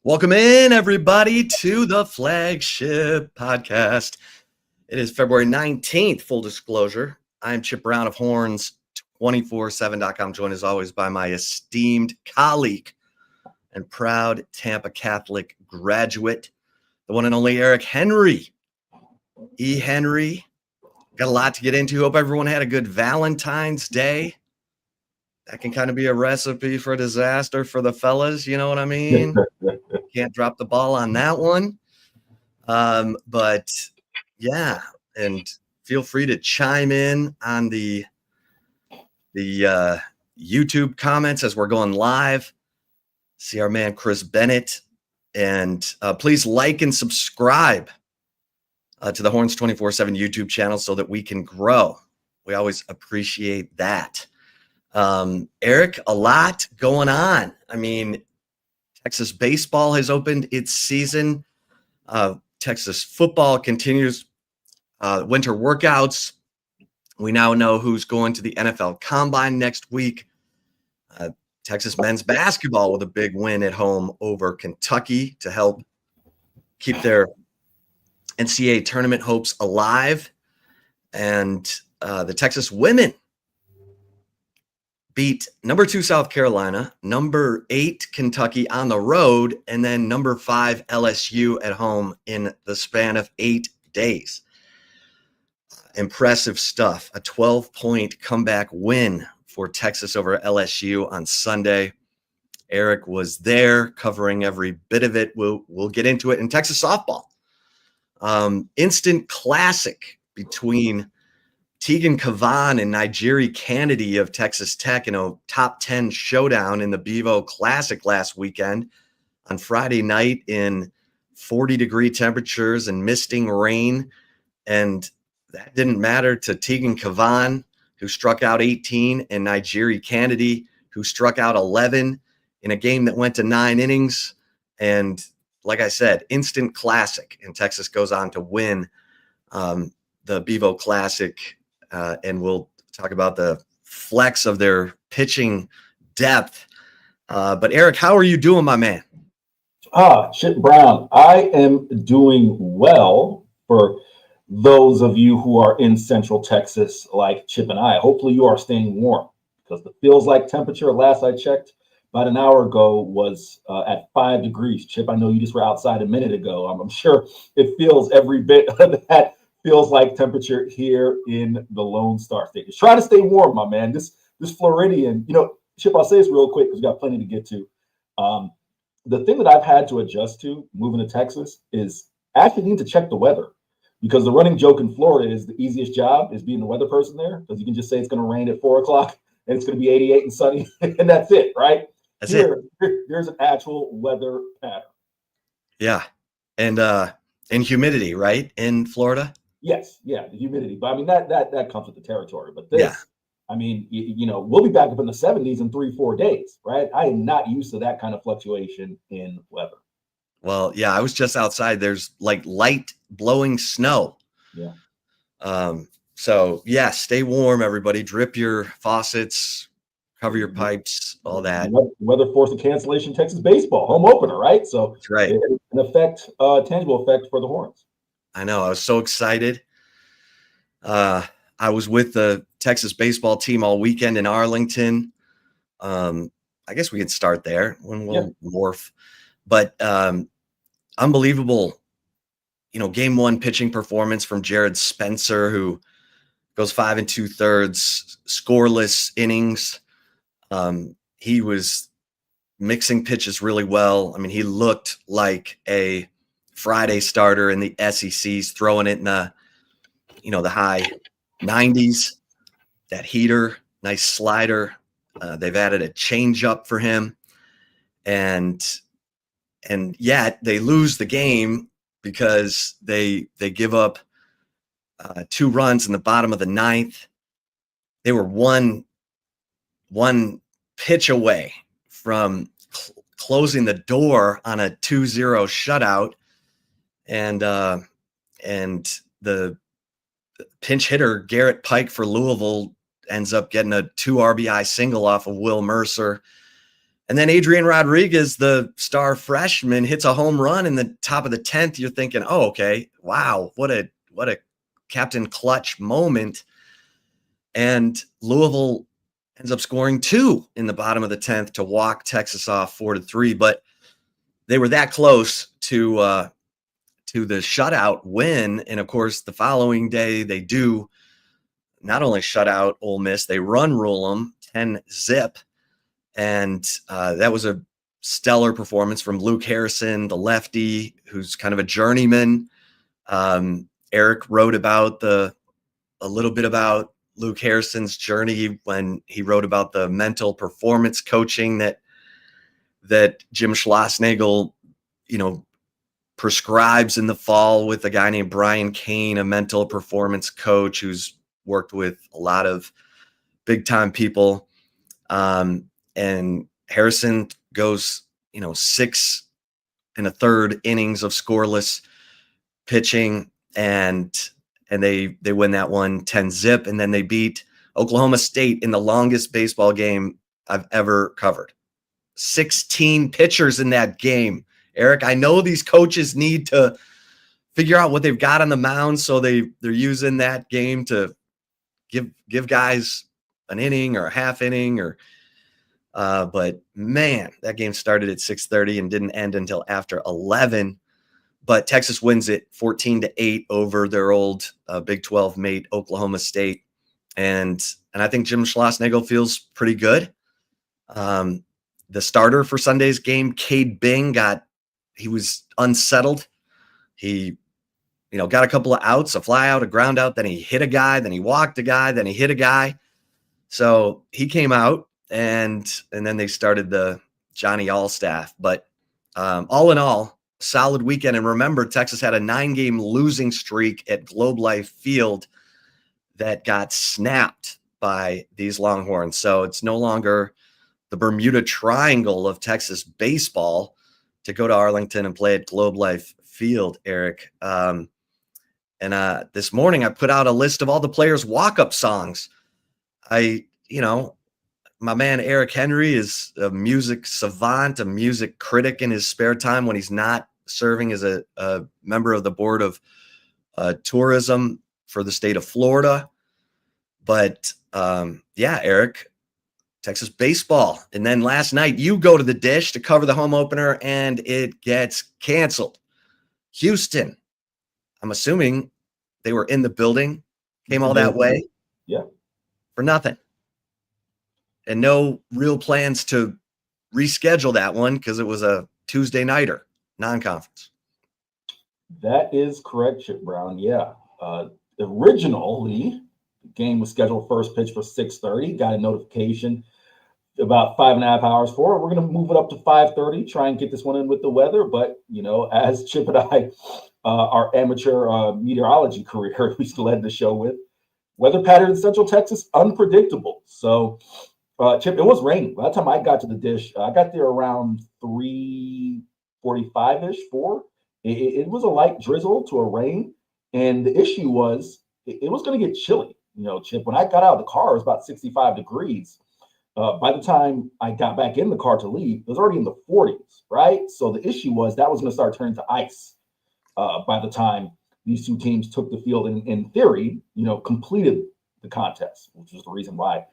Welcome in, everybody, to the Flagship Podcast. It is February 19th, full disclosure. I'm Chip Brown of Horns247.com, joined as always by my esteemed colleague and proud Tampa Catholic graduate, the one and only Eric Henry. E. Henry, got a lot to get into. Hope everyone had a good Valentine's Day. That can kind of be a recipe for disaster for the fellas, you know what I mean? Can't drop the ball on that one. But yeah, and feel free to chime in on the YouTube comments as we're going live. See our man Chris Bennett, and please like and subscribe to the Horns 24/7 YouTube channel so that we can grow. We always appreciate that. Eric, a lot going on. I mean, Texas baseball has opened its season. Texas football continues winter workouts. We now know who's going to the NFL Combine next week. Texas men's basketball with a big win at home over Kentucky to help keep their NCAA tournament hopes alive. And the Texas women beat number 2 South Carolina, number 8 Kentucky on the road, and then number 5 LSU at home in the span of 8 days. Impressive stuff. A 12-point comeback win for Texas over LSU on Sunday. Eric was there covering every bit of it. We'll get into it. In Texas softball, instant classic between Tegan Kavan and Nigeri Kennedy of Texas Tech in a top 10 showdown in the Bevo Classic last weekend on Friday night in 40-degree temperatures and misting rain. And that didn't matter to Tegan Kavan, who struck out 18, and Nigeri Kennedy, who struck out 11 in a game that went to 9 innings. And like I said, instant classic. And Texas goes on to win the Bevo Classic. And we'll talk about the flex of their pitching depth. But Eric, how are you doing, my man? Chip Brown, I am doing well for those of you who are in Central Texas like Chip and I. Hopefully you are staying warm, because the feels like temperature, last I checked about an hour ago, was at 5 degrees. Chip, I know you just were outside a minute ago. I'm sure it feels every bit of that. Feels like temperature here in the Lone Star State. Just try to stay warm, my man. This Floridian, Chip, I'll say this real quick because we got plenty to get to. The thing that I've had to adjust to moving to Texas is I actually need to check the weather, because the running joke in Florida is the easiest job is being the weather person there, because you can just say it's going to rain at 4 o'clock and it's going to be 88 and sunny, and that's it, right? That's it. Here's an actual weather pattern. Yeah, and humidity, right, in Florida? Yes, yeah, the humidity. But I mean, that comes with the territory. But this, yeah. I mean, we'll be back up in the 70s in 3-4 days, right? I am not used to that kind of fluctuation in weather. Well, yeah, I was just outside. There's like light blowing snow. Yeah. So yeah, stay warm, everybody. Drip your faucets, cover your pipes, all that. Weather forced a cancellation Texas baseball home opener, right? So that's right. An tangible effect for the Horns. I know. I was so excited. I was with the Texas baseball team all weekend in Arlington. I guess we could start there when we'll morph. But unbelievable, game 1 pitching performance from Jared Spencer, who goes 5 2/3 scoreless innings. He was mixing pitches really well. I mean, he looked like a Friday starter in the SECs, throwing it in the high 90s. That heater, nice slider. They've added a changeup for him, and yet they lose the game because they give up 2 runs in the bottom of the 9th. They were one pitch away from closing the door on a 2-0 shutout. And the pinch hitter Garrett Pike for Louisville ends up getting a 2 RBI single off of Will Mercer. And then Adrian Rodriguez, the star freshman, hits a home run in the top of the 10th. You're thinking, oh, okay, wow, what a Captain Clutch moment. And Louisville ends up scoring 2 in the bottom of the 10th to walk Texas off 4-3. But they were that close to the shutout win. And of course, the following day, they do not only shut out Ole Miss, they run rule them 10-0. And that was a stellar performance from Luke Harrison, the lefty, who's kind of a journeyman. Eric wrote about a little bit about Luke Harrison's journey when he wrote about the mental performance coaching that Jim Schlossnagle, prescribes in the fall with a guy named Brian Kane, a mental performance coach who's worked with a lot of big time people. And Harrison goes, 6 1/3 innings of scoreless pitching, and they win that one 10-0. And then they beat Oklahoma State in the longest baseball game I've ever covered. 16 pitchers in that game. Eric, I know these coaches need to figure out what they've got on the mound, so they're using that game to give guys an inning or a half inning but man, that game started at 6:30 and didn't end until after 11. But Texas wins it 14-8 over their old Big 12 mate, Oklahoma State. And I think Jim Schlossnagle feels pretty good. The starter for Sunday's game, Cade Bing, he was unsettled. He, got a couple of outs, a fly out, a ground out. Then he hit a guy, then he walked a guy, then he hit a guy. So he came out, and then they started the Johnny Allstaff. But all in all, solid weekend. And remember, Texas had a 9-game losing streak at Globe Life Field that got snapped by these Longhorns. So it's no longer the Bermuda Triangle of Texas baseball to go to Arlington and play at Globe Life Field, Eric. And this morning I put out a list of all the players' walk-up songs. My man Eric Henry is a music savant, a music critic in his spare time when he's not serving as a member of the board of tourism for the state of Florida. But Eric, Texas baseball. And then last night you go to the Dish to cover the home opener and it gets canceled. Houston, I'm assuming they were in the building, came all that way. Yeah. For nothing. And no real plans to reschedule that one because it was a Tuesday nighter, non-conference. That is correct, Chip Brown. Yeah. Originally, the game was scheduled first pitch for 6:30. Got a notification about 5.5 hours for it. We're going to move it up to 5:30, try and get this one in with the weather. But, as Chip and I, our amateur meteorology career, we led the show with, weather pattern in Central Texas, unpredictable. So, Chip, it was raining. By the time I got to the Dish, I got there around 3:45-ish, 4. It was a light drizzle to a rain. And the issue was it was going to get chilly. Chip, when I got out of the car, it was about 65 degrees. By the time I got back in the car to leave, it was already in the 40s, right? So the issue was that was going to start turning to ice by the time these two teams took the field and, in theory, completed the contest, which was the reason why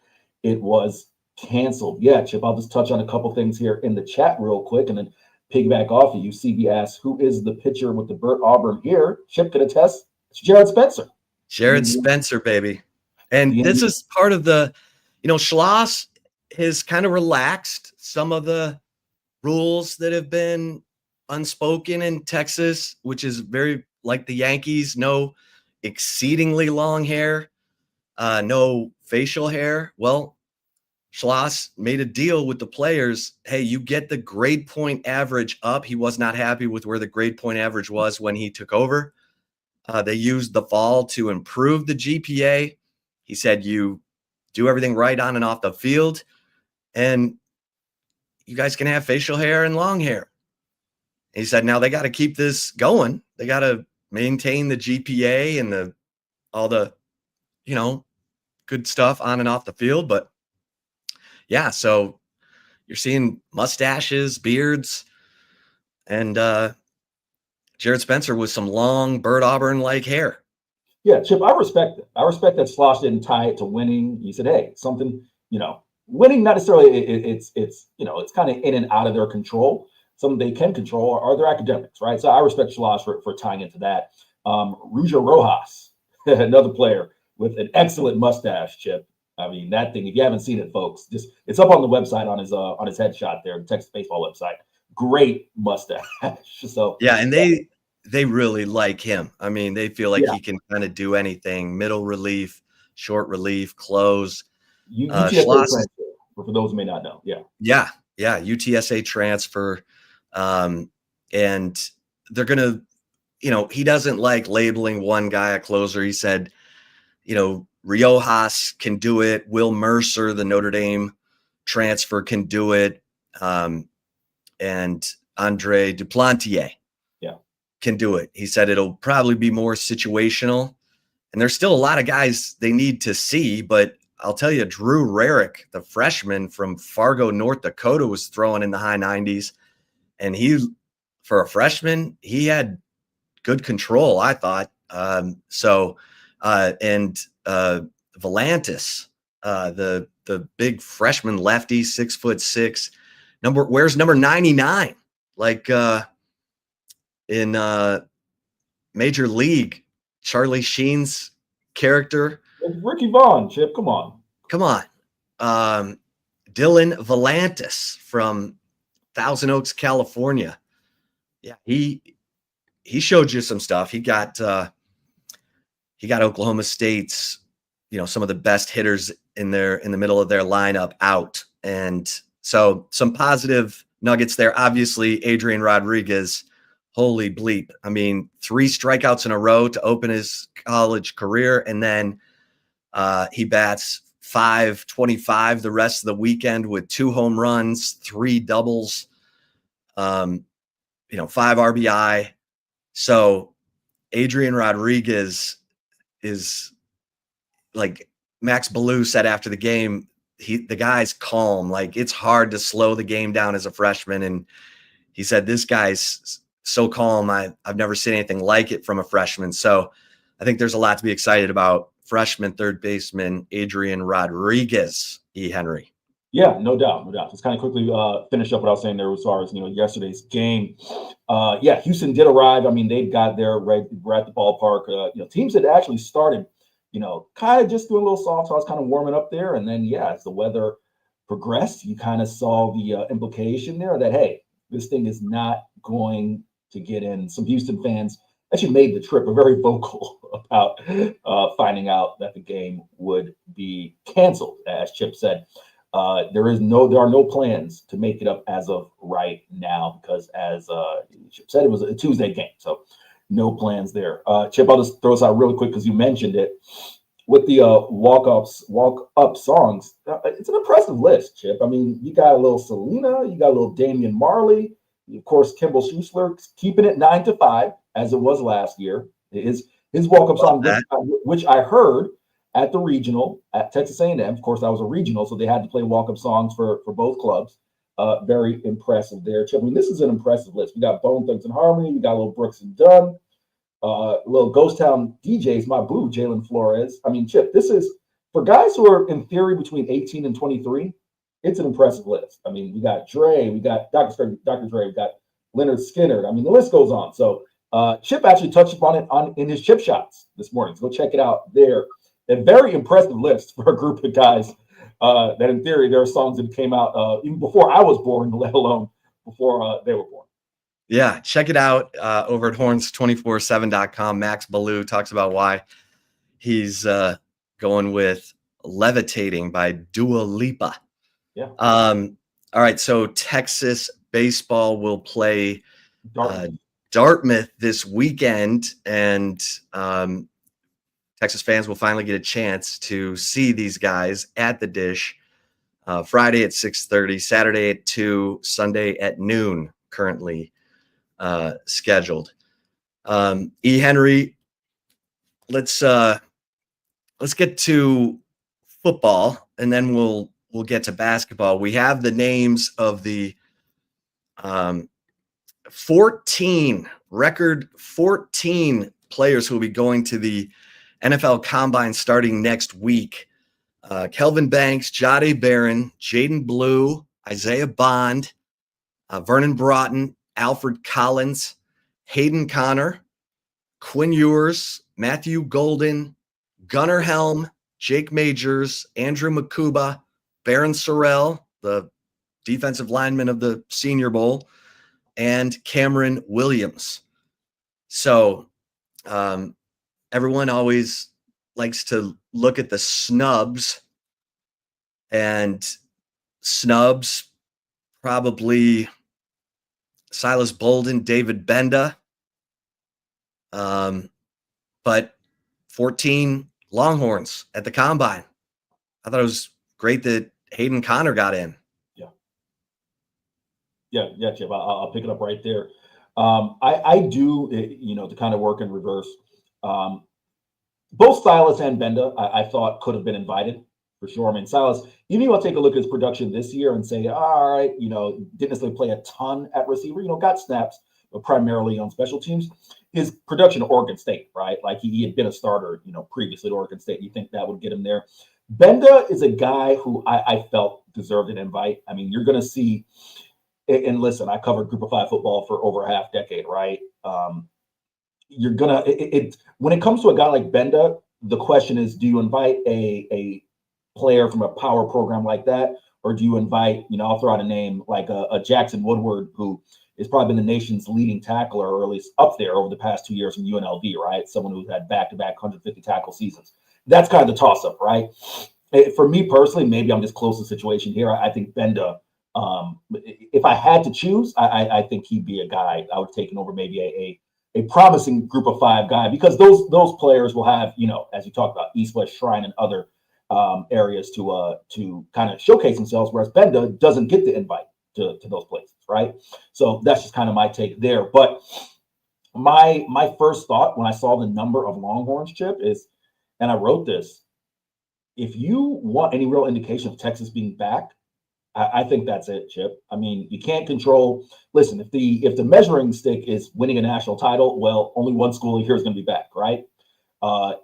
it was canceled. Yeah, Chip, I'll just touch on a couple things here in the chat real quick and then piggyback off of you. CB asks, who is the pitcher with the Burt Auburn here? Chip could attest. It's Jared Spencer. Jared Spencer, baby. And this is part of the, Schloss has kind of relaxed some of the rules that have been unspoken in Texas, which is very like the Yankees, no exceedingly long hair, no facial hair. Well, Schloss made a deal with the players. Hey, you get the grade point average up. He was not happy with where the grade point average was when he took over. They used the fall to improve the GPA. He said, you do everything right on and off the field, and you guys can have facial hair and long hair. He said, now they got to keep this going. They got to maintain the GPA and all the, good stuff on and off the field. But yeah, so, you're seeing mustaches, beards, and Jared Spencer with some long Bird Auburn like hair. Yeah, Chip, I respect it. I respect that Slosh didn't tie it to winning. He said, "Hey, something, winning not necessarily it's it's kind of in and out of their control. Something they can control are their academics, right? So I respect Slosh for tying into that. Ruja Rojas, another player with an excellent mustache, Chip. I mean, that thing, if you haven't seen it, folks, just it's up on the website on his headshot there, the Texas baseball website. Great mustache. So Yeah, and they really like him. I mean, they feel like yeah, he can kind of do anything: middle relief, short relief, close. UTSA Schloss, transfer, for those who may not know. Yeah. yeah, UTSA transfer, and they're gonna, he doesn't like labeling one guy a closer. He said, Riojas can do it. Will Mercer, the Notre Dame transfer, can do it, and Andre Duplantier can do it. He said it'll probably be more situational. And there's still a lot of guys they need to see, but I'll tell you, Drew Rarick, the freshman from Fargo, North Dakota, was throwing in the high 90s. And for a freshman, he had good control, I thought. And Volantis, the big freshman lefty, 6'6", wears number 99, like in Major League, Charlie Sheen's character. It's Ricky Vaughn, Chip. Come on. Dylan Volantis from Thousand Oaks, California. Yeah, he showed you some stuff. He got Oklahoma State's, some of the best hitters in the middle of their lineup out. And so some positive nuggets there. Obviously, Adrian Rodriguez, holy bleep. I mean, 3 strikeouts in a row to open his college career. And then he bats .525 the rest of the weekend with 2 home runs, 3 doubles, 5 RBI. So Adrian Rodriguez is, like Max Ballou said after the game, the guy's calm. Like, it's hard to slow the game down as a freshman. And he said, this guy's so calm. I've never seen anything like it from a freshman. So I think there's a lot to be excited about. Freshman third baseman Adrian Rodriguez, E. Henry. Yeah, no doubt. Just kind of quickly finish up what I was saying there as far as yesterday's game. Houston did arrive. I mean, they got there right. We're at the ballpark. Teams had actually started, kind of just doing a little soft. So I was kind of warming up there, and then as the weather progressed, you kind of saw the implication there that hey, this thing is not going to get in. Some Houston fans actually made the trip, are very vocal about finding out that the game would be canceled, as Chip said. There are no plans to make it up as of right now because, as Chip said, it was a Tuesday game, so no plans there. Chip, I'll just throw this out really quick because you mentioned it with the walk up songs. It's an impressive list, Chip. I mean, you got a little Selena, you got a little Damian Marley, of course, Kimball Schuessler keeping it 9 to 5 as it was last year. His walk up song, which I heard at the regional at Texas A&M. Of course, that was a regional, so they had to play walk-up songs for both clubs. Very impressive there, Chip. I mean, this is an impressive list. We got Bone Thugs and Harmony. We got a little Brooks and Dunn, little Ghost Town DJs, my boo, Jalen Flores. I mean, Chip, this is, for guys who are in theory between 18 and 23, it's an impressive list. I mean, we got Dre, we got Dr. Dre, we got Leonard Skinner. I mean, the list goes on. So Chip actually touched upon it in his Chip Shots this morning. So go check it out there. A very impressive list for a group of guys that, in theory, there are songs that came out even before I was born, let alone before they were born. Yeah, check it out over at horns247.com. Max Ballou talks about why he's going with Levitating by Dua Lipa. Yeah. All right, so Texas baseball will play Dartmouth this weekend, and Texas fans will finally get a chance to see these guys at the Dish Friday at 6:30, Saturday at 2, Sunday at noon, currently scheduled. E. Henry, let's get to football, and then we'll we'll get to basketball. We have the names of the 14 players who will be going to the NFL Combine starting next week. Kelvin Banks, Jahdae Barron, Jaden Blue, Isaiah Bond, Vernon Broughton, Alfred Collins, Hayden Connor, Quinn Ewers, Matthew Golden, Gunnar Helm, Jake Majors, Andrew Makuba, Baron Sorrell, the defensive lineman of the Senior Bowl, and Cameron Williams. So everyone always likes to look at the snubs, and snubs probably Silas Bolden, David Benda, but 14 Longhorns at the Combine. I thought it was great that Hayden Connor got in. Yeah, Chip. I'll pick it up right there. I do, to kind of work in reverse. Both Silas and Benda, I thought could have been invited for sure. I mean, Silas, even you want to take a look at his production this year and say, all right, didn't necessarily play a ton at receiver, got snaps, but primarily on special teams. His production at Oregon State, right? Like he had been a starter, previously at Oregon State. You think that would get him there? Benda is a guy who I felt deserved an invite. I mean, you're going to see, and listen, I covered Group of Five football for over a half decade, right? You're gonna when it comes to a guy like Benda, the question is, do you invite a player from a power program like that, or do you invite, I'll throw out a name like a Jackson Woodward, who has probably been the nation's leading tackler, or at least up there over the past 2 years in UNLV, right? Someone who's had back-to-back 150 tackle seasons. That's kind of the toss-up, right? For me personally, maybe I'm just close to the situation here. I think Benda, if I had to choose, I think he'd be a guy I would have taken over maybe a promising Group of Five guy, because those players will have, as you talked about, East West Shrine and other areas to kind of showcase themselves, whereas Benda doesn't get the invite to those places, right? So that's just kind of my take there. But my first thought when I saw the number of Longhorns, Chip, is, and I wrote this, if you want any real indication of Texas being back, I think that's it, Chip. I mean, you can't control. Listen, if the measuring stick is winning a national title, well, only one school here is going to be back, right?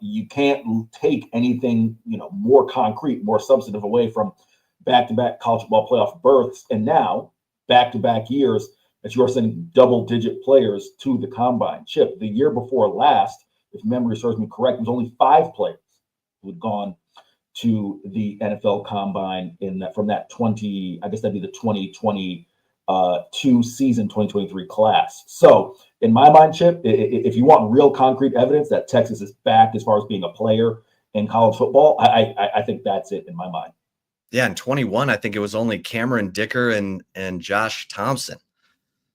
You can't take anything, more concrete, more substantive away from back-to-back college football playoff berths, and now back-to-back years that you are sending double-digit players to the Combine. Chip, the year before last, if memory serves me correct, there was only 5 players who had gone to the NFL Combine from that 20, I guess that'd be the 2022 season, 2023 class. So in my mind, Chip, if you want real concrete evidence that Texas is back as far as being a player in college football, I think that's it in my mind. Yeah, in 21, I think it was only Cameron Dicker and Josh Thompson.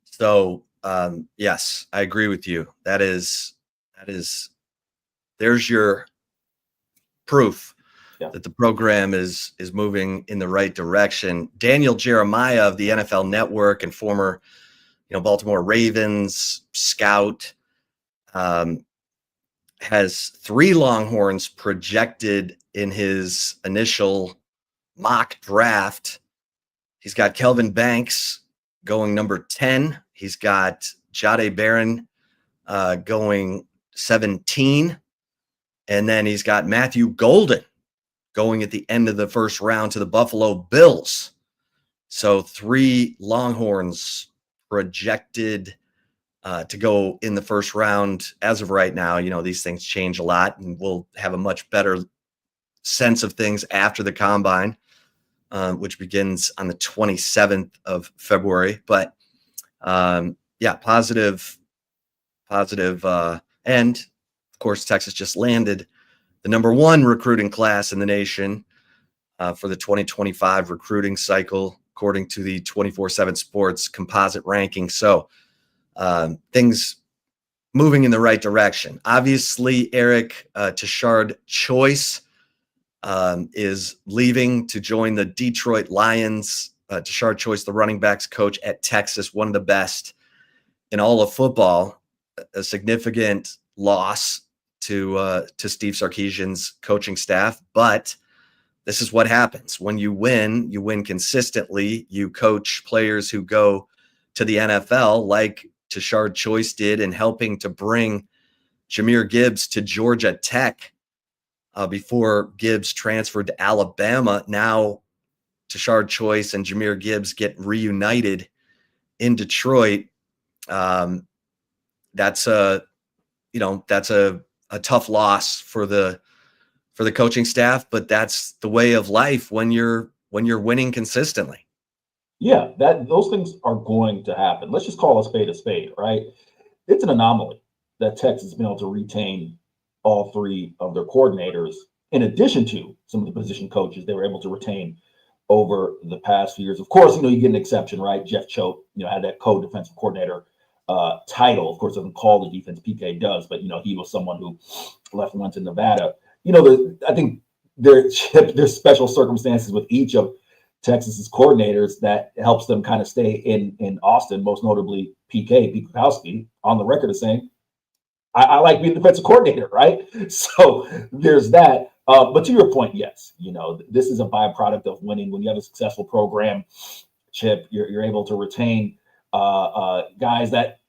So yes, I agree with you. That is there's your proof that the program is moving in the right direction. Daniel Jeremiah of the NFL Network and former, Baltimore Ravens scout, has 3 Longhorns projected in his initial mock draft. He's got Kelvin Banks going number 10. He's got Jahdae Barron going 17. And then he's got Matthew Golden going at the end of the first round to the Buffalo Bills. So 3 Longhorns projected to go in the first round as of right now. These things change a lot, and we'll have a much better sense of things after the Combine, which begins on the 27th of February. But positive. And of course, Texas just landed the number 1 recruiting class in the nation for the 2025 recruiting cycle, according to the 24/7 Sports composite ranking. So things moving in the right direction. Obviously, Eric Tashard Choice is leaving to join the Detroit Lions. Tashard Choice, the running backs coach at Texas, one of the best in all of football, a significant loss to Steve Sarkisian's coaching staff, but this is what happens when you win consistently. You coach players who go to the NFL, like Tashard Choice did, in helping to bring Jahmyr Gibbs to Georgia Tech before Gibbs transferred to Alabama. Now Tashard Choice and Jahmyr Gibbs get reunited in Detroit. That's a tough loss for the coaching staff, but that's the way of life when you're winning consistently. Yeah, those things are going to happen. Let's just call a spade, right? It's an anomaly that Texas has been able to retain all three of their coordinators, in addition to some of the position coaches they were able to retain over the past few years. Of course, you get an exception, right? Jeff Choate, had that co-defensive coordinator title. Of course, doesn't call the defense, PK does, but he was someone who went to Nevada. I think there's special circumstances with each of Texas's coordinators that helps them kind of stay in Austin, most notably Pete Kwiatkowski, on the record as saying, I like being defensive coordinator, right? So there's that. But to your point, yes, this is a byproduct of winning. When you have a successful program, Chip, you're able to retain guys that,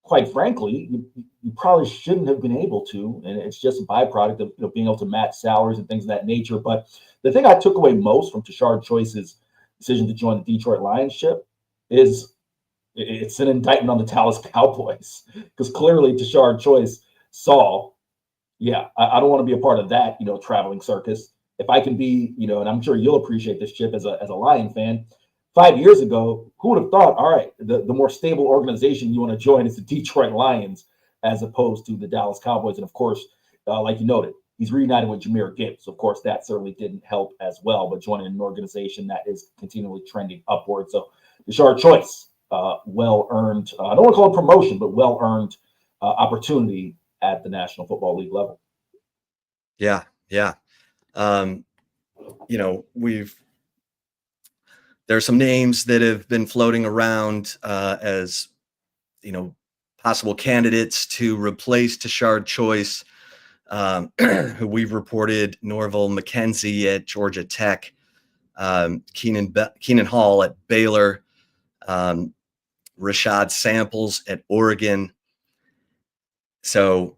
quite frankly, you probably shouldn't have been able to, and it's just a byproduct of being able to match salaries and things of that nature. But the thing I took away most from Tashard Choice's decision to join the Detroit Lions, Chip, is it's an indictment on the Dallas Cowboys, because clearly Tashard Choice saw, I don't want to be a part of that, traveling circus. If I can be, and I'm sure you'll appreciate this, Chip, as a Lion fan. 5 years ago, who would have thought, all right, the more stable organization you want to join is the Detroit Lions as opposed to the Dallas Cowboys. And of course, like you noted, he's reunited with Jahmyr Gibbs. Of course, that certainly didn't help as well, but joining an organization that is continually trending upward. So Tashard Choice, well-earned, I don't want to call it promotion, but well-earned opportunity at the National Football League level. Yeah. There's some names that have been floating around as, possible candidates to replace Tashard Choice, who we've reported: Norville McKenzie at Georgia Tech, Keenan Hall at Baylor, Rashad Samples at Oregon. So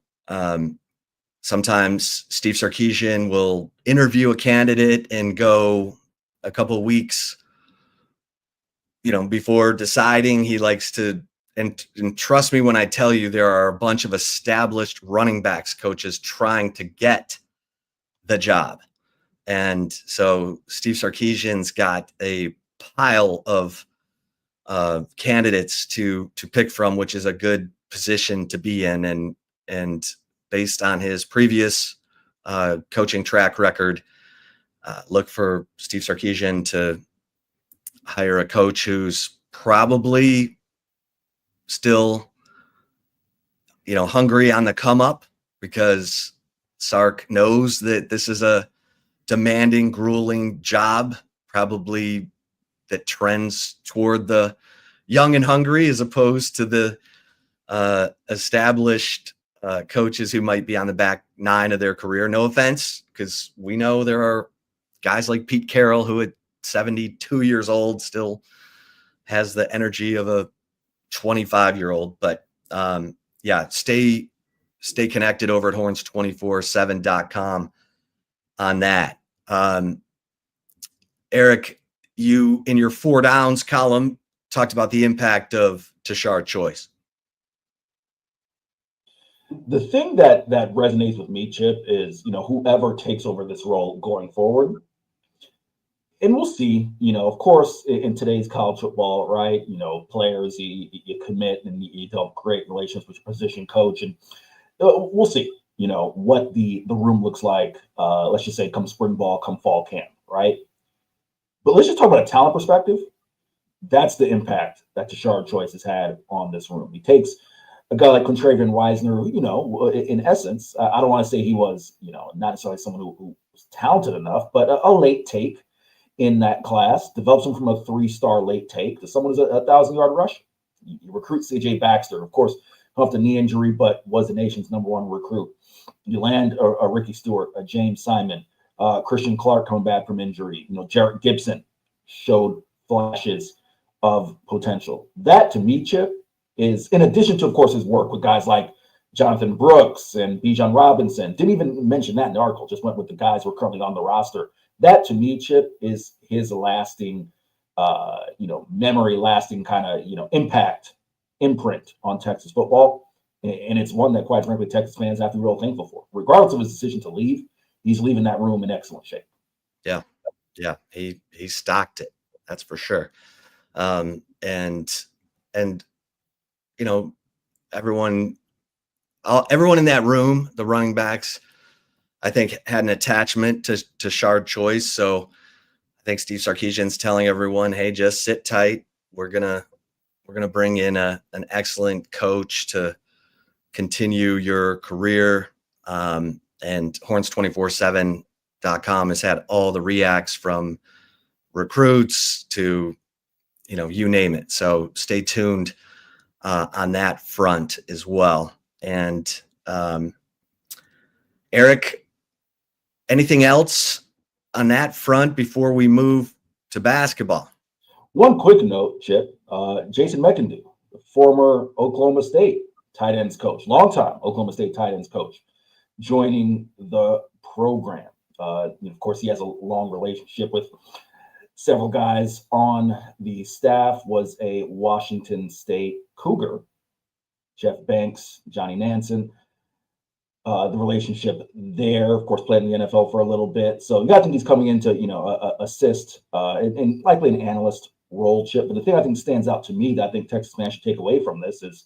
sometimes Steve Sarkisian will interview a candidate and go a couple of weeks before deciding. He likes to, and trust me when I tell you, there are a bunch of established running backs coaches trying to get the job. And so Steve Sarkisian's got a pile of candidates to pick from, which is a good position to be in. And based on his previous coaching track record, look for Steve Sarkisian to hire a coach who's probably still, hungry on the come up, because Sark knows that this is a demanding, grueling job, probably that trends toward the young and hungry as opposed to the established coaches who might be on the back nine of their career. No offense, because we know there are guys like Pete Carroll who at 72 years old still has the energy of a 25-year-old. But stay connected over at horns247.com on that. Eric, you in your 4 downs column talked about the impact of Tashard Choice. The thing that resonates with me, Chip, is whoever takes over this role going forward. And we'll see, of course, in today's college football, right? Players, you commit and you develop great relations with your position coach. And we'll see, what the room looks like, let's just say come spring ball, come fall camp, right? But let's just talk about a talent perspective. That's the impact that Tashard Choice has had on this room. He takes a guy like Quintravian Wisner, in essence, I don't want to say he was, not necessarily someone who was talented enough, but a late take in that class, develops him from a 3-star late take to someone who's a 1,000-yard rusher. You recruit CJ Baxter, of course, off the knee injury, but was the nation's #1 recruit. You land a Ricky Stewart, a James Simon, Christian Clark coming back from injury. Jarrett Gibson showed flashes of potential. That, to me, Chip, is in addition to, of course, his work with guys like Jonathan Brooks and Bijan Robinson. Didn't even mention that in the article, just went with the guys who are currently on the roster. That, to me, Chip, is his lasting, memory, lasting kind of, imprint on Texas football. And it's one that, quite frankly, Texas fans have to be real thankful for. Regardless of his decision to leave, he's leaving that room in excellent shape. Yeah, he stocked it. That's for sure. Everyone in that room, the running backs, I think had an attachment to Shard Choice. So I think Steve Sarkisian's telling everyone, hey, just sit tight. We're gonna bring in an excellent coach to continue your career. And horns247.com has had all the reacts from recruits to, you name it. So stay tuned on that front as well. And Eric, anything else on that front before we move to basketball? One quick note, Chip. Jason McIndoe, the former Oklahoma State tight ends coach, longtime Oklahoma State tight ends coach, joining the program. Of course, he has a long relationship with several guys on the staff, was a Washington State Cougar. Jeff Banks, Johnny Nansen, the relationship there, of course, played in the NFL for a little bit. So you got to think he's coming in to, assist and likely an analyst role, Chip. But the thing I think stands out to me that I think Texas fans should take away from this is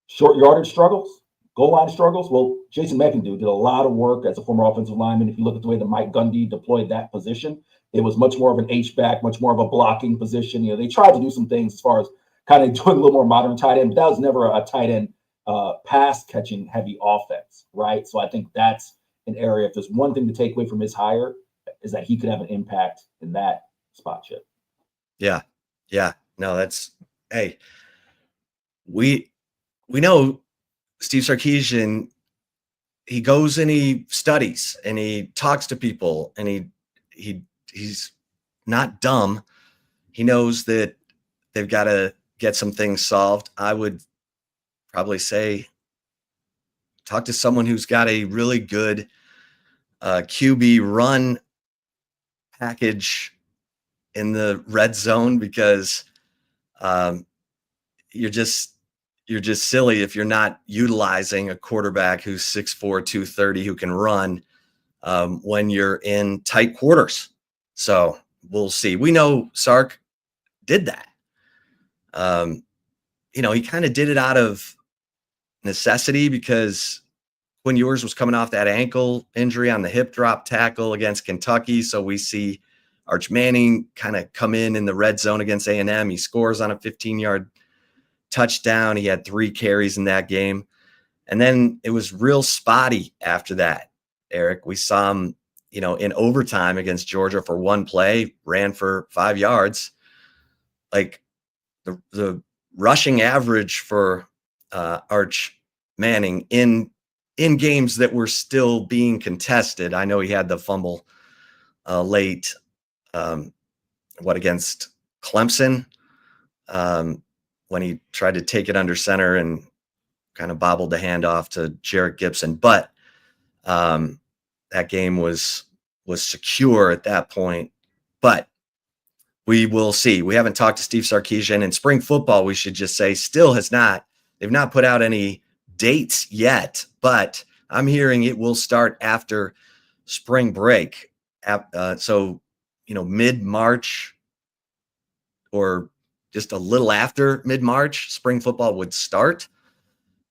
short yardage struggles, goal line struggles. Well, Jason McIndoe did a lot of work as a former offensive lineman. If you look at the way that Mike Gundy deployed that position, it was much more of an H-back, much more of a blocking position. They tried to do some things as far as kind of doing a little more modern tight end, but that was never a tight end pass catching heavy offense, right? So I think that's an area. If there's one thing to take away from his hire, is that he could have an impact in that spot, Chip. Yeah. No, that's, hey, we know Steve Sarkisian, he goes and he studies and he talks to people and he's not dumb. He knows that they've got to get some things solved. I would probably say talk to someone who's got a really good QB run package in the red zone, because you're just silly if you're not utilizing a quarterback who's 6'4", 230, who can run when you're in tight quarters. So we'll see. We know Sark did that. He kind of did it out of necessity because Quinn Ewers was coming off that ankle injury on the hip drop tackle against Kentucky. So we see Arch Manning kind of come in the red zone against A&M. He scores on a 15-yard touchdown. He had 3 carries in that game. And then it was real spotty after that, Eric. We saw him, in overtime against Georgia for one play, ran for 5 yards. Like the rushing average for Arch Manning in games that were still being contested. I know he had the fumble late, against Clemson, when he tried to take it under center and kind of bobbled the handoff to Jarrett Gibson. But that game was secure at that point. But we will see. We haven't talked to Steve Sarkisian. In spring football, we should just say, they've not put out any dates yet, but I'm hearing it will start after spring break. So, mid-March or just a little after mid-March, spring football would start.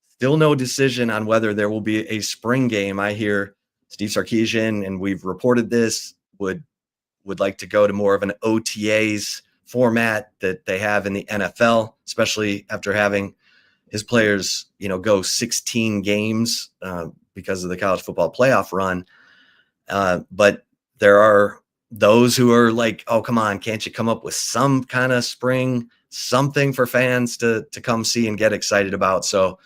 Still no decision on whether there will be a spring game. I hear Steve Sarkisian, and we've reported this, would like to go to more of an OTAs format that they have in the NFL, especially after having his players, go 16 games because of the college football playoff run. But there are those who are like, oh, come on, can't you come up with some kind of spring something for fans to come see and get excited about? So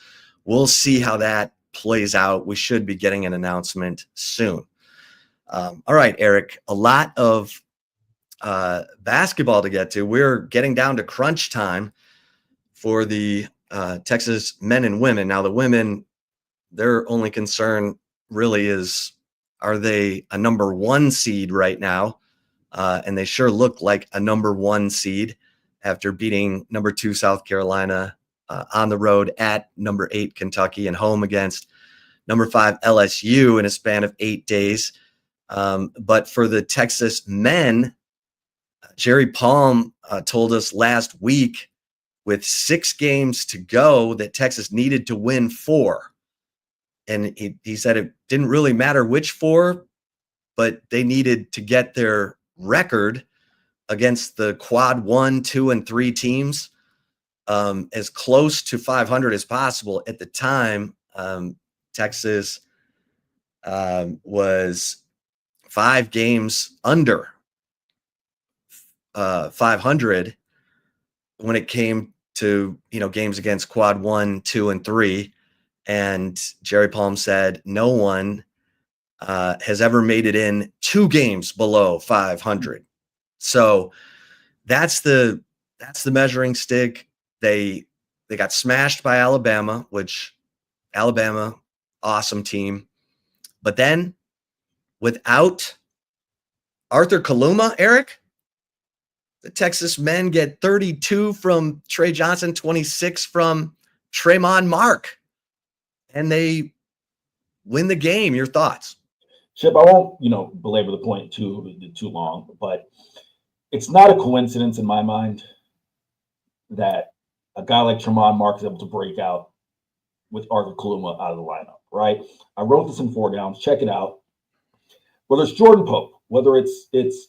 we'll see how that plays out. We should be getting an announcement soon. All right, Eric, a lot of basketball to get to. We're getting down to crunch time for the Texas men and women. Now, the women, their only concern really is, are they a number 1 seed right now? And they sure look like a number 1 seed after beating number 2 South Carolina on the road at number 8 Kentucky and home against number 5 LSU in a span of 8 days. But for the Texas men, Jerry Palm told us last week, with 6 games to go, that Texas needed to win 4. And he said it didn't really matter which 4, but they needed to get their record against the quad 1, 2, and 3 teams as close to 500 as possible. At the time, Texas was 5 games under 500 when it came to, games against quad 1, 2, and 3. And Jerry Palm said no one has ever made it in 2 games below 500. So that's the measuring stick. They got smashed by Alabama, which Alabama, awesome team. But then without Arthur Kaluma, Eric, the Texas men get 32 from Trey Johnson, 26 from Tremont Mark, and they win the game. Your thoughts? Chip, I won't, belabor the point too long, but it's not a coincidence in my mind that a guy like Tremont Mark is able to break out with Arthur Kaluma out of the lineup, right? I wrote this in 4 downs. Check it out. Whether it's Jordan Pope, whether it's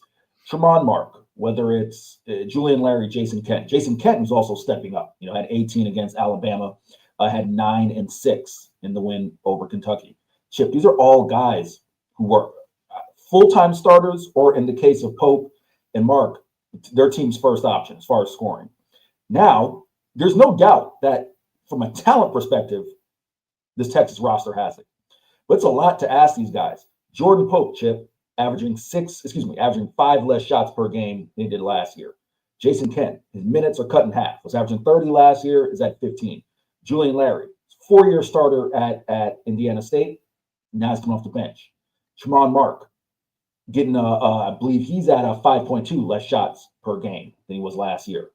Tremont Mark, whether it's Julian Larry, Jason Kent. Jason Kent was also stepping up, had 18 against Alabama, had 9 and 6 in the win over Kentucky. Chip, these are all guys who were full-time starters, or in the case of Pope and Mark, their team's first option as far as scoring. Now, there's no doubt that from a talent perspective, this Texas roster has it. But it's a lot to ask these guys. Jordan Pope, Chip, averaging 5 less shots per game than he did last year. Jason Kent, his minutes are cut in half. Was averaging 30 last year, is at 15. Julian Larry, 4-year starter at Indiana State, now he's coming off the bench. Tremont Mark, getting I believe he's at a 5.2 less shots per game than he was last year.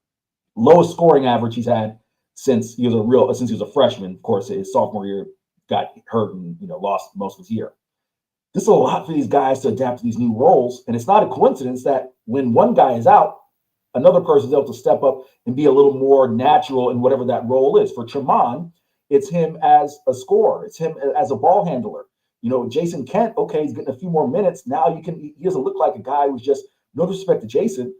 Lowest scoring average he's had since he was a freshman. Of course, his sophomore year got hurt and lost most of his year. This is a lot for these guys to adapt to these new roles, and it's not a coincidence that when one guy is out, another person is able to step up and be a little more natural in whatever that role is. For Tremont, it's him as a scorer. It's him as a ball handler. Jason Kent, okay, he's getting a few more minutes. Now he doesn't look like a guy who's just, no disrespect to Jason,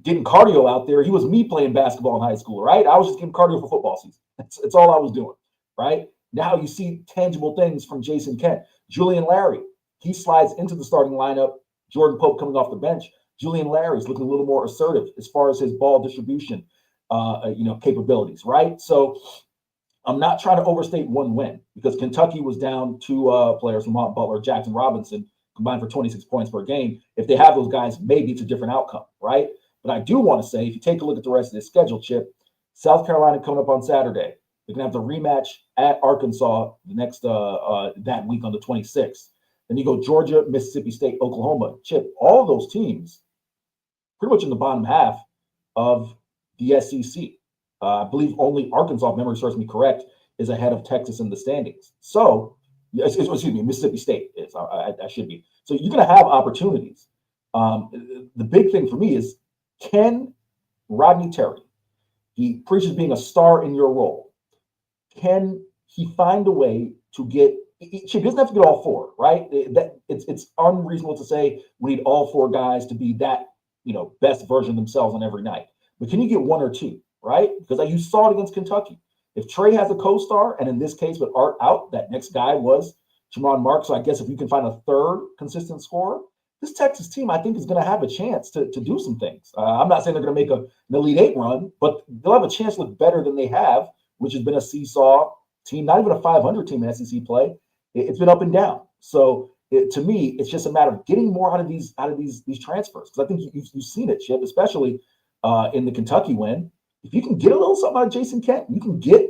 getting cardio out there. He was me playing basketball in high school, right? I was just getting cardio for football season. That's all I was doing, right? Now you see tangible things from Jason Kent. Julian Larry, he slides into the starting lineup. Jordan Pope coming off the bench. Julian Larry's looking a little more assertive as far as his ball distribution, capabilities, right? So I'm not trying to overstate one win, because Kentucky was down 2 players, Lamont Butler, Jackson Robinson, combined for 26 points per game. If they have those guys, maybe it's a different outcome, right? But I do want to say, if you take a look at the rest of this schedule, Chip, South Carolina coming up on Saturday. They're going to have the rematch at Arkansas the next that week on the 26th. Then you go Georgia, Mississippi State, Oklahoma. Chip, all those teams pretty much in the bottom half of the SEC. I believe only Arkansas, if memory serves me correct, is ahead of Texas in the standings. So, excuse me, Mississippi State is. I should be. So you're going to have opportunities. The big thing for me is, can Rodney Terry, he preaches being a star in your role, can he find a way to get? He doesn't have to get all 4, right? It's unreasonable to say we need all 4 guys to be that best version of themselves on every night. But can you get 1 or 2, right? Because you saw it against Kentucky. If Trey has a co-star, and in this case with Art out, that next guy was Tremont Mark. So I guess if you can find a 3rd consistent scorer, this Texas team, I think, is going to have a chance to do some things. I'm not saying they're going to make an Elite 8 run, but they'll have a chance to look better than they have, which has been a seesaw team, not even a 500 team in SEC play. It's been up and down. So to me, it's just a matter of getting more out of these transfers. Because I think you've seen it, Chip, especially in the Kentucky win. If you can get a little something out of Jason Kent, you can get,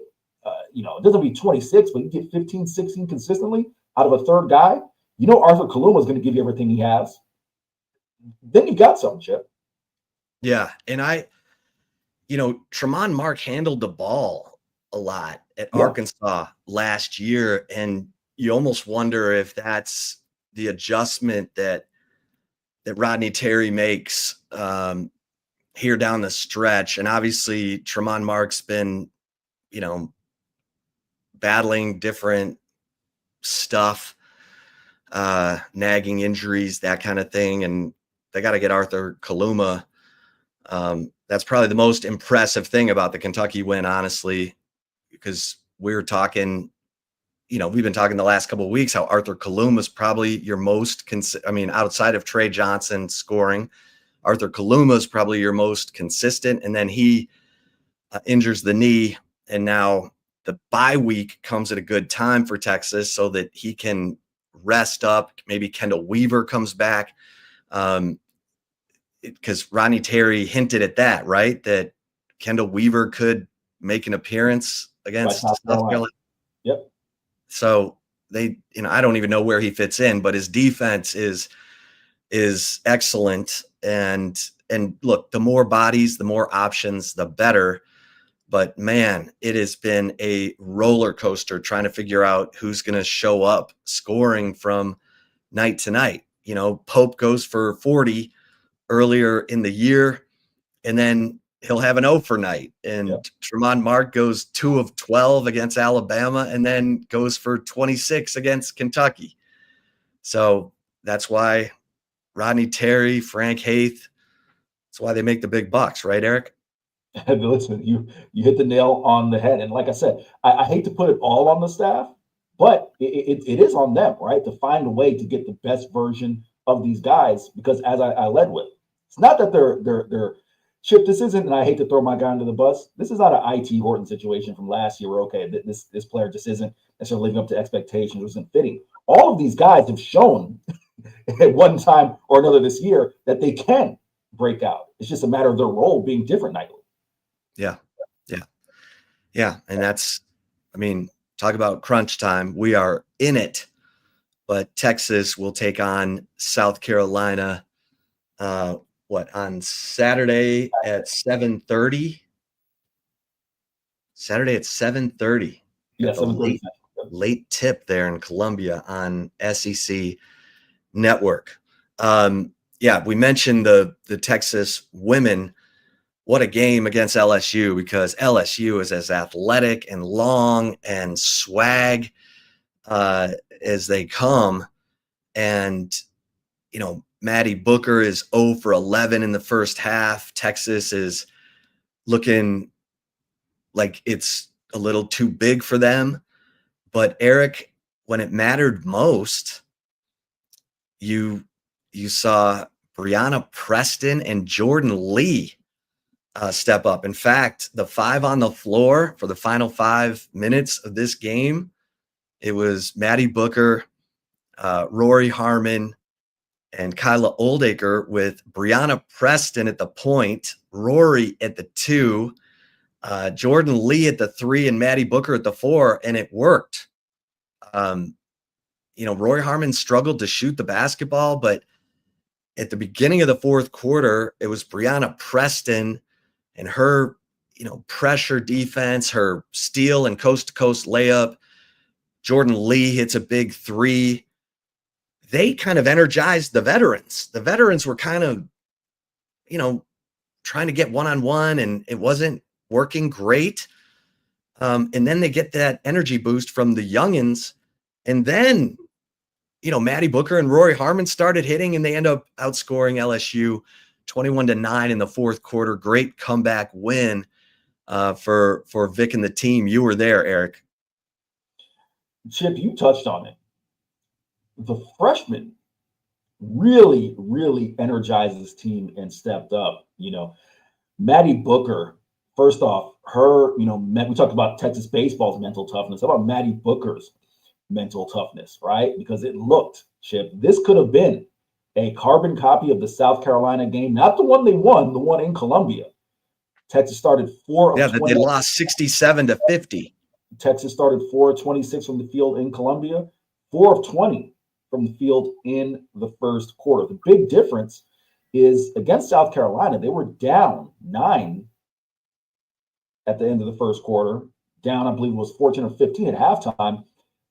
it doesn't be 26, but you get 15, 16 consistently out of a third guy. Arthur Kaluma is going to give you everything he has. Then you got something, Chip. Yeah, and Tremont Mark handled the ball a lot at Arkansas last year, and you almost wonder if that's the adjustment that Rodney Terry makes here down the stretch. And obviously Tremont Mark's been, battling different stuff, nagging injuries, that kind of thing. And they got to get Arthur Kaluma. That's probably the most impressive thing about the Kentucky win, honestly, because we were talking, we've been talking the last couple of weeks how Arthur Kaluma is probably your most, outside of Trey Johnson scoring, Arthur Kaluma is probably your most consistent. And then he injures the knee, and now the bye week comes at a good time for Texas so that he can rest up. Maybe Kendall Weaver comes back. Because Rodney Terry hinted at that, right? That Kendall Weaver could make an appearance against South Carolina. Yep. So I don't even know where he fits in, but his defense is excellent. And look, the more bodies, the more options, the better. But man, it has been a roller coaster trying to figure out who's going to show up scoring from night to night. Pope goes for 40 earlier in the year, and then he'll have an 0 for night. And Tremont Mark goes 2 of 12 against Alabama, and then goes for 26 against Kentucky. So that's why Rodney Terry, Frank Haith, that's why they make the big bucks, right, Eric? Listen, you hit the nail on the head. And like I said, I hate to put it all on the staff, but it is on them, right, to find a way to get the best version of these guys. Because as I led with, it's not that they're Chip, this isn't, and I hate to throw my guy under the bus, this is not an IT Horton situation from last year where, okay, this player just isn't necessarily living up to expectations, isn't fitting. All of these guys have shown at one time or another this year that they can break out. It's just a matter of their role being different nightly. Yeah. And that's, talk about crunch time. We are in it, but Texas will take on South Carolina, on Saturday at 7:30? Saturday at 7:30. Yeah, 7:30. Late tip there in Columbia on SEC Network. We mentioned the Texas women. What a game against LSU, because LSU is as athletic and long and swag as they come. And, Maddie Booker is 0 for 11 in the first half. Texas is looking like it's a little too big for them. But Eric, when it mattered most, you saw Brianna Preston and Jordan Lee step up. In fact, the 5 on the floor for the final 5 minutes of this game, it was Maddie Booker, Rory Harmon, and Kyla Oldacre, with Brianna Preston at the point, Rory at the 2, Jordan Lee at the 3, and Maddie Booker at the 4, and it worked. Rory Harmon struggled to shoot the basketball, but at the beginning of the fourth quarter, it was Brianna Preston and her, pressure defense, her steal and coast-to-coast layup. Jordan Lee hits a big 3. They kind of energized the veterans. The veterans were kind of, trying to get one-on-one, and it wasn't working great. And then they get that energy boost from the youngins. And then, Maddie Booker and Rory Harmon started hitting, and they end up outscoring LSU 21-9 in the fourth quarter. Great comeback win for Vic and the team. You were there, Eric. Chip, you touched on it. The freshman really, really energized this team and stepped up. Maddie Booker, first off, her, we talked about Texas baseball's mental toughness. How about Maddie Booker's mental toughness, right? Because it looked Chip, this could have been a carbon copy of the South Carolina game, not the one they won, the one in Columbia. Texas started 4 Yeah, of that 20. they lost 67-50. Texas started 4 of 26 from the field in Columbia, 4 of 20 from the field in the first quarter. The big difference is against South Carolina, they were down 9 at the end of the first quarter, down, I believe it was 14 or 15 at halftime.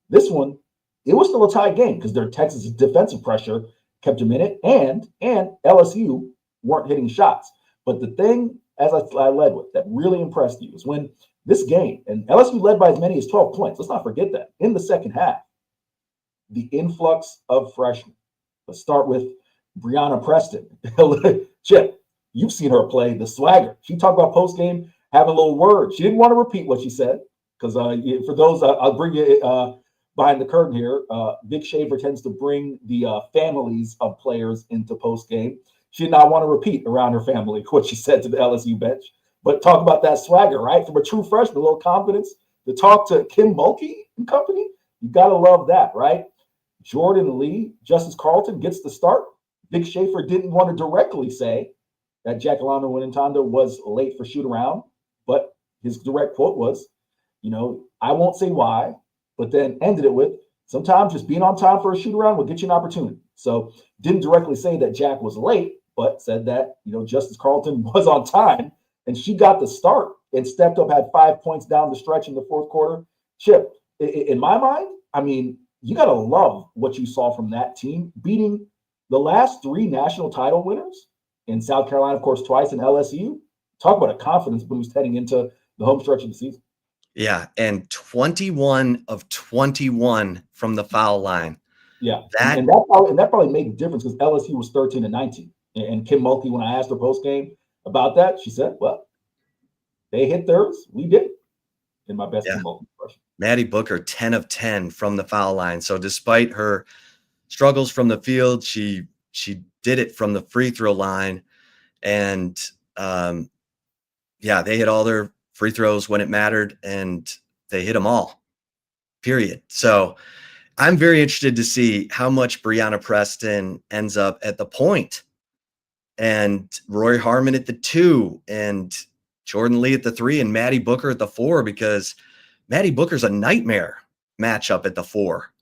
This one, it was still a tight game because their Texas defensive pressure kept them in it, and LSU weren't hitting shots. But the thing, as I led with, that really impressed you is when this game, and LSU led by as many as 12 points. Let's not forget that. In the second half, the influx of freshmen. Let's start with Brianna Preston. Chip, you've seen her play, the swagger. She talked about post-game having a little word. She didn't want to repeat what she said because for those, I'll bring you behind the curtain here. Vic Schaefer tends to bring the families of players into post-game. She did not want to repeat around her family what she said to the LSU bench. But talk about that swagger, right? From a true freshman, a little confidence to talk to Kim Mulkey and company. You got to love that, right? Jordan Lee, Justice Carlton gets the start. Vic Schaefer didn't want to directly say that Jacqueline Winnentanda was late for shoot around, but his direct quote was, I won't say why, but then ended it with, sometimes just being on time for a shoot around will get you an opportunity. So didn't directly say that Jack was late, but said that, Justice Carlton was on time. And she got the start and stepped up, had 5 points down the stretch in the fourth quarter. Chip, in my mind, you got to love what you saw from that team, beating the last 3 national title winners in South Carolina, of course, twice, in LSU. Talk about a confidence boost heading into the home stretch of the season. Yeah, and 21 of 21 from the foul line. Yeah, and that probably made a difference because LSU was 13 and 19. And Kim Mulkey, when I asked her post game about that, she said, well, they hit theirs. We did. In my best Kim Mulkey impression. Maddie Booker, 10 of 10 from the foul line. So despite her struggles from the field, she did it from the free throw line. And they hit all their free throws when it mattered, and they hit them all, period. So I'm very interested to see how much Brianna Preston ends up at the point, and Roy Harmon at the 2, and Jordan Lee at the 3, and Maddie Booker at the 4, because Maddie Booker's a nightmare matchup at the 4.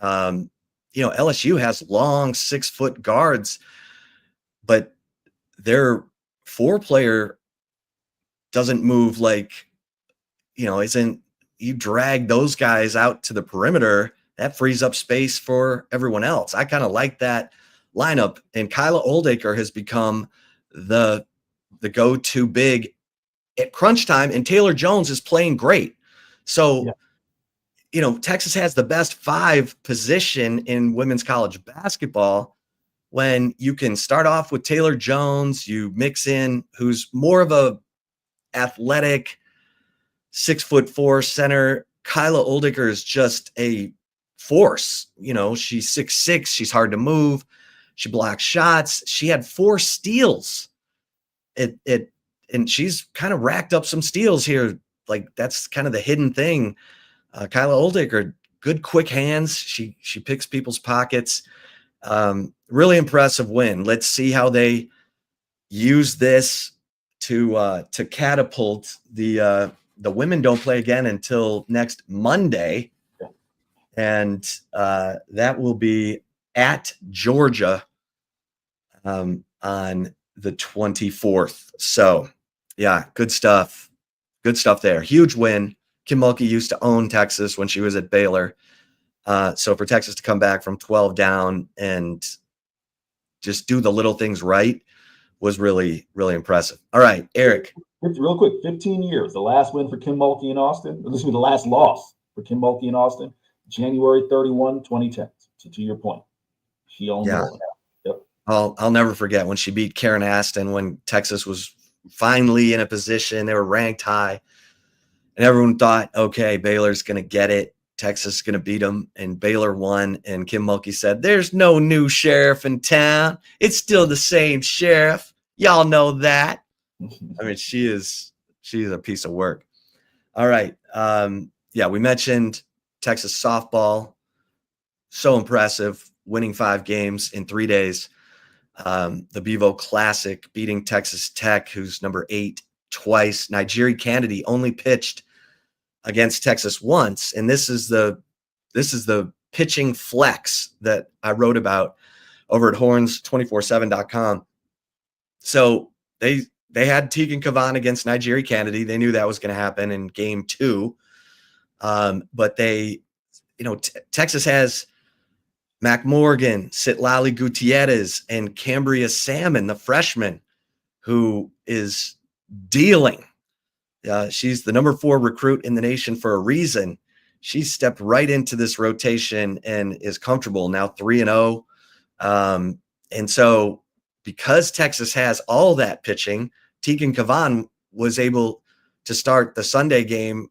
LSU has long 6-foot guards, but their 4-player doesn't move isn't, you drag those guys out to the perimeter, that frees up space for everyone else. I kind of like that lineup, and Kyla Oldacre has become the go-to big at crunch time, and Taylor Jones is playing great. So, Texas has the best 5 position in women's college basketball when you can start off with Taylor Jones, you mix in who's more of a athletic 6'4" center. Kyla Oldacre is just a force. She's 6'6", she's hard to move. She blocks shots. She had 4 steals. And she's kind of racked up some steals here. Like, that's kind of the hidden thing. Kyla Oldacre, good quick hands. She picks people's pockets. Really impressive win. Let's see how they use this to catapult. The women don't play again until next Monday, and that will be at Georgia on the 24th. So, good stuff. Good stuff there. Huge win. Kim Mulkey used to own Texas when she was at Baylor. So for Texas to come back from 12 down and just do the little things right was really, really impressive. All right, Eric. Real quick, 15 years. The last win for Kim Mulkey in Austin. This will be the last loss for Kim Mulkey in Austin, January 31, 2010. So to your point, she owned it. Yep. I'll never forget when she beat Karen Aston when Texas was finally in a position. They were ranked high, and everyone thought, okay, Baylor's going to get it. Texas is going to beat them, and Baylor won. And Kim Mulkey said, "There's no new sheriff in town. It's still the same sheriff. Y'all know that." I mean, she's a piece of work. All right. We mentioned Texas softball. So impressive. winning 5 games in 3 days. The Bevo Classic, beating Texas Tech, who's number 8 twice. Nigeri Kennedy only pitched against Texas once, and this is the pitching flex that I wrote about over at horns247.com. So they had Tegan Kavan against Nigeri Kennedy. They knew that was going to happen in game 2. But Texas has Mac Morgan, Citlali Gutierrez, and Cambria Salmon, the freshman, who is dealing. She's the number 4 recruit in the nation for a reason. She stepped right into this rotation and is comfortable now, 3-0. And so because Texas has all that pitching, Tegan Kavan was able to start the Sunday game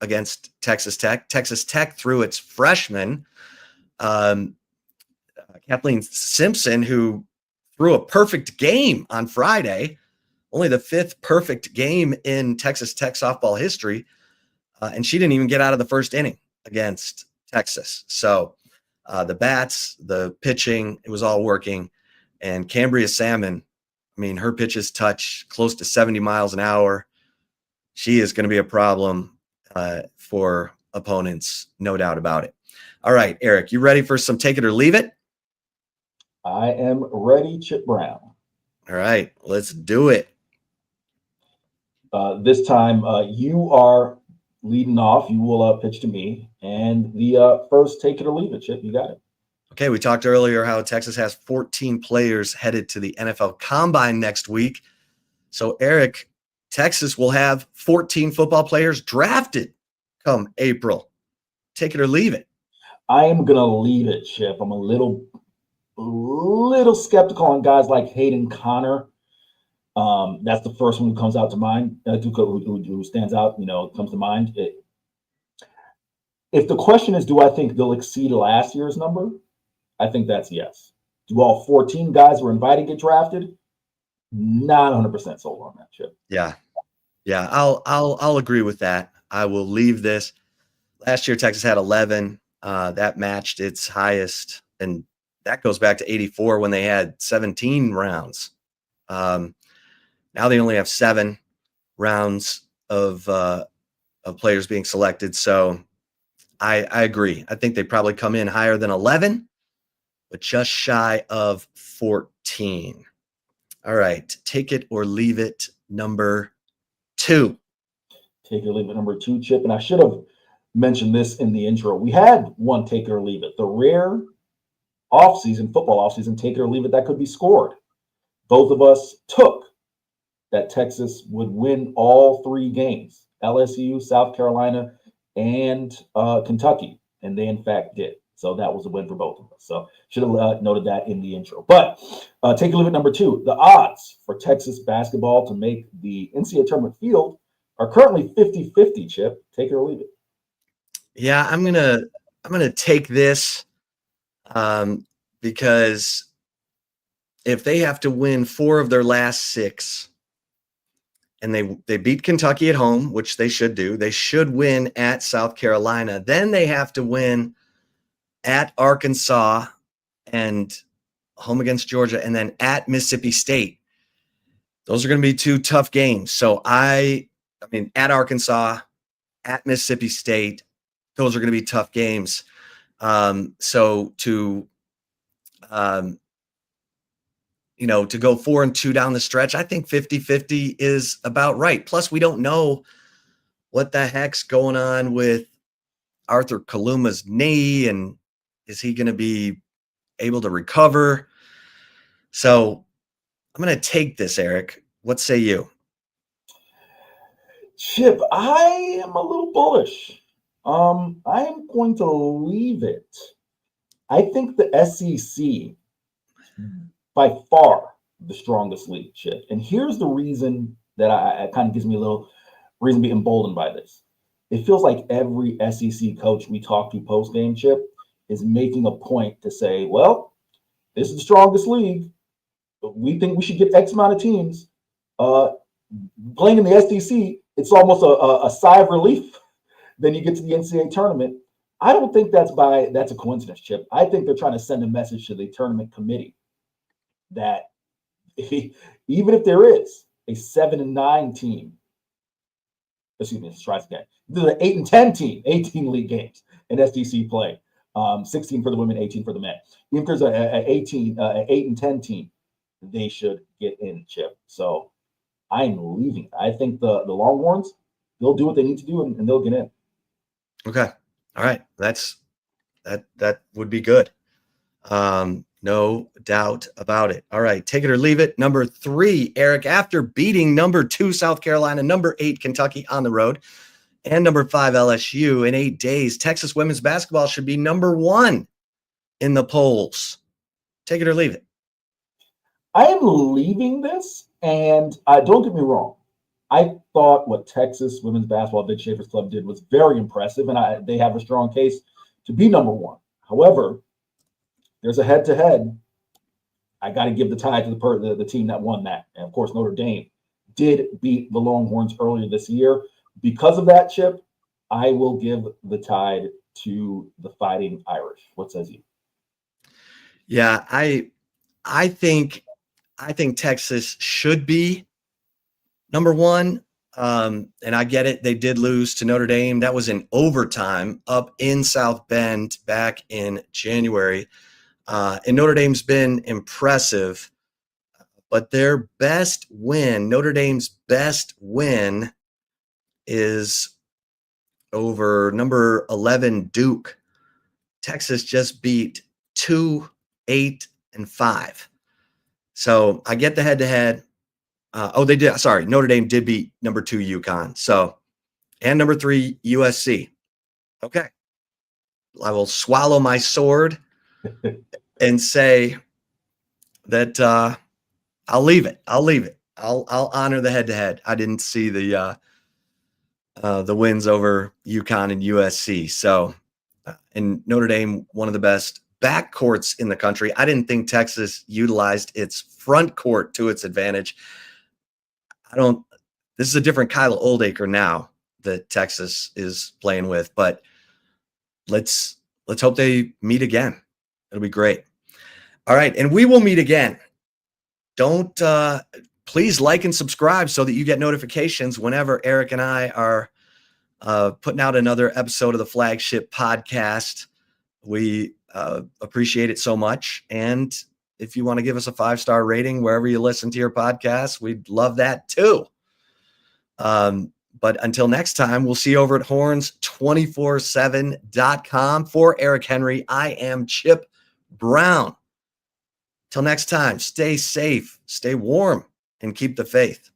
against Texas Tech. Texas Tech threw its freshman, Kathleen Simpson, who threw a perfect game on Friday, only the 5th perfect game in Texas Tech softball history. And she didn't even get out of the first inning against Texas. So the bats, the pitching, it was all working. And Cambria Salmon, I mean, her pitches touch close to 70 miles an hour. She is going to be a problem for opponents, no doubt about it. All right, Eric, you ready for some take it or leave it? I am ready, Chip Brown. All right, let's do it. This time, you are leading off. You will pitch to me. And the first take it or leave it, Chip. You got it. Okay, we talked earlier how Texas has 14 players headed to the NFL Combine next week. So, Eric, Texas will have 14 football players drafted come April. Take it or leave it. I am going to leave it, Chip. I'm a little skeptical on guys like Hayden Connor. That's the first one who comes out to mind, who stands out, comes to mind. If the question is, do I think they'll exceed last year's number? I think that's yes. Do all 14 guys who are invited get drafted? Not 100% sold on that, Chip. Yeah, I'll agree with that. I will leave this. Last year, Texas had 11. That matched its highest, and that goes back to 84 when they had 17 rounds. Now they only have 7 rounds of players being selected. So I agree. I think they probably come in higher than 11, but just shy of 14. All right. Take it or leave it, number 2. Take it or leave it, number 2, Chip. And I should have mentioned this in the intro. We had one take it or leave it. The rare football offseason take it or leave it that could be scored. Both of us took that Texas would win all 3 games, LSU, South Carolina, and Kentucky. And they, in fact, did. So that was a win for both of us. So should have noted that in the intro. But take a look at number 2. The odds for Texas basketball to make the NCAA tournament field are currently 50-50, Chip. Take it or leave it. Yeah, I'm gonna take this because if they have to win 4 of their last 6, and they beat Kentucky at home, which they should do, they should win at South Carolina. Then they have to win at Arkansas and home against Georgia, and then at Mississippi State. Those are going to be 2 tough games. So I mean, at Arkansas, at Mississippi State, those are going to be tough games. So to go 4-2 down the stretch, I think 50-50 is about right. Plus, we don't know what the heck's going on with Arthur Kaluma's knee, and is he going to be able to recover? So I'm going to take this, Eric. What say you? Chip, I am a little bullish. I am going to leave it. I think the SEC, by far the strongest league, Chip. And here's the reason that I kind of gives me a little reason to be emboldened by this. It feels like every SEC coach we talk to post-game, Chip, is making a point to say, well, this is the strongest league. We think we should get X amount of teams. Playing in the SEC, it's almost a sigh of relief. Then you get to the NCAA tournament. I don't think that's a coincidence, Chip. I think they're trying to send a message to the tournament committee that even if there is a 7-9 team, excuse me, let's try again. There's an 8-10 team, 18 league games in SDC play, 16 for the women, 18 for the men. If there's an 8-10 team, they should get in, Chip. So I'm leaving. I think the Longhorns, they'll do what they need to do and they'll get in. Okay. All right. That would be good. No doubt about it. All right. Take it or leave it. Number 3, Eric, after beating number 2 South Carolina, number 8 Kentucky on the road, and number 5 LSU in 8 days, Texas women's basketball should be number 1 in the polls. Take it or leave it. I am leaving this, and don't get me wrong. I thought what Texas women's basketball, Vic Schaefer's club, did was very impressive, and they have a strong case to be number 1. However, there's a head-to-head. I got to give the tie to the team that won that. And, of course, Notre Dame did beat the Longhorns earlier this year. Because of that, Chip, I will give the tide to the Fighting Irish. What says you? Yeah, I think Texas should be number 1. And I get it. They did lose to Notre Dame. That was in overtime up in South Bend back in January. And Notre Dame's been impressive, but their best win, Notre Dame's best win, is over number 11 Duke. Texas just beat 2, 8, and 5. So I get the head-to-head. They did. Sorry, Notre Dame did beat number 2 UConn. So, and number 3 USC. Okay, I will swallow my sword and say that I'll leave it. I'll honor the head-to-head. I didn't see the wins over UConn and USC. So, and Notre Dame, one of the best backcourts in the country. I didn't think Texas utilized its front court to its advantage. This is a different Kyle Oldacre now that Texas is playing with, but let's hope they meet again. It'll be great. All right. And we will meet again. Please like and subscribe so that you get notifications whenever Eric and I are putting out another episode of the Flagship Podcast. We appreciate it so much. And if you want to give us a 5-star rating wherever you listen to your podcast, we'd love that too. But until next time, we'll see you over at horns247.com. For Eric Henry, I am Chip Brown. Till next time, stay safe, stay warm, and keep the faith.